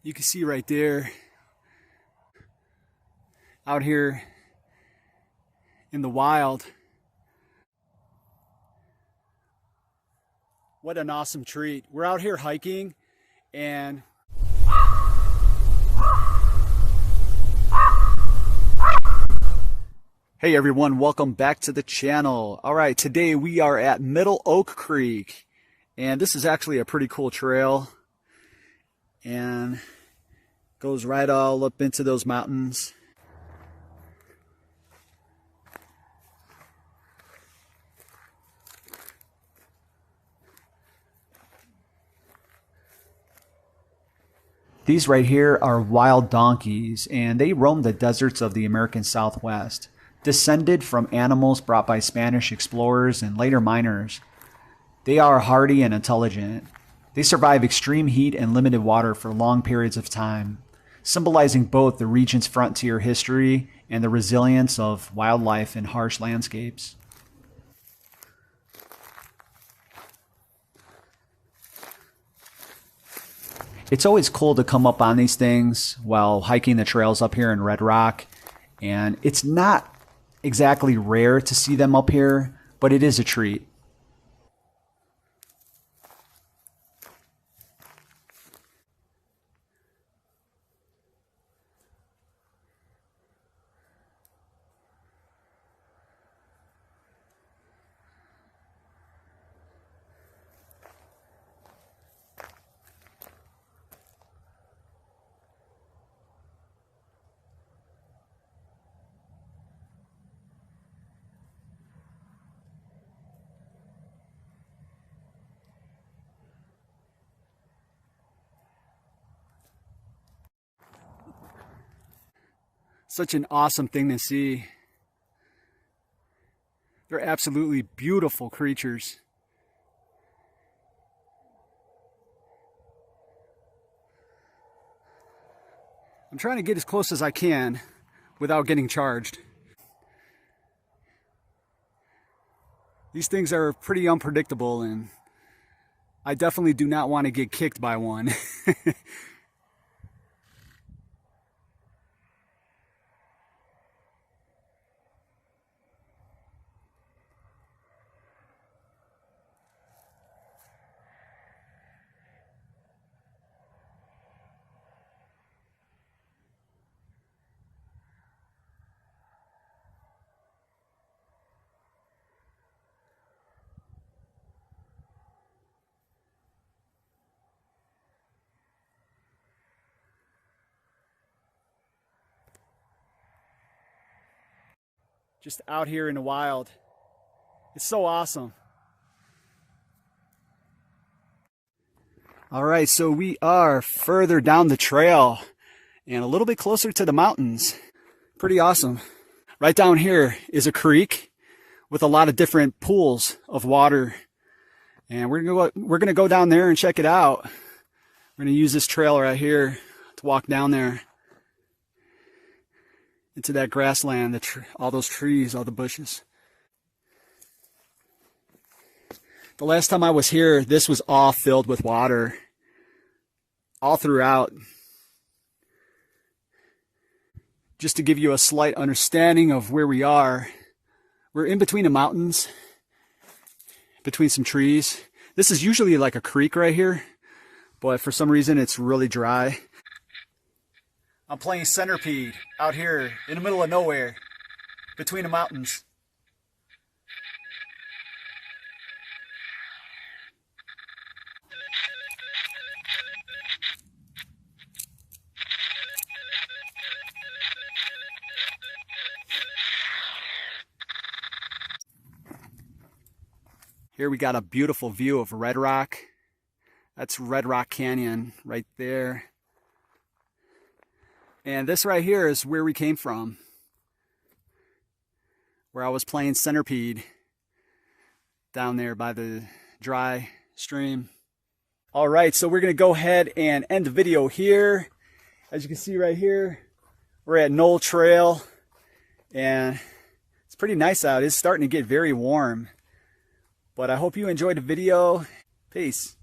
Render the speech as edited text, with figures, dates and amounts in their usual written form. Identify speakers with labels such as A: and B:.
A: You can see right there, out here in the wild. What an awesome treat. We're out here hiking and hey everyone, welcome back to the channel. All right, today we are at Middle Oak Creek, and this is actually a pretty cool trail and goes right all up into those mountains. These right here are wild donkeys, and they roam the deserts of the American Southwest, descended from animals brought by Spanish explorers and later miners. They are hardy and intelligent. They survive extreme heat and limited water for long periods of time, symbolizing both the region's frontier history and the resilience of wildlife in harsh landscapes. It's always cool to come up on these things while hiking the trails up here in Red Rock, and it's not exactly rare to see them up here, but it is a treat. Such an awesome thing to see. They're absolutely beautiful creatures. I'm trying to get as close as I can without getting charged. These things are pretty unpredictable, and I definitely do not want to get kicked by one. Just out here in the wild. It's so awesome. All right, so we are further down the trail and a little bit closer to the mountains. Pretty awesome. Right down here is a creek with a lot of different pools of water. And we're gonna go down there and check it out. We're gonna use this trail right here to walk down there into that grassland, all those trees, all the bushes. The last time I was here, this was all filled with water, all throughout. Just to give you a slight understanding of where we are, we're in between the mountains, between some trees. This is usually like a creek right here, but for some reason it's really dry. I'm playing Centipede out here in the middle of nowhere, between the mountains. Here we got a beautiful view of Red Rock. That's Red Rock Canyon right there. And this right here is where we came from, where I was playing Centipede down there by the dry stream. All right, so we're gonna go ahead and end the video here. As you can see right here, we're at Knoll Trail, and it's pretty nice out. It's starting to get very warm, but I hope you enjoyed the video. Peace.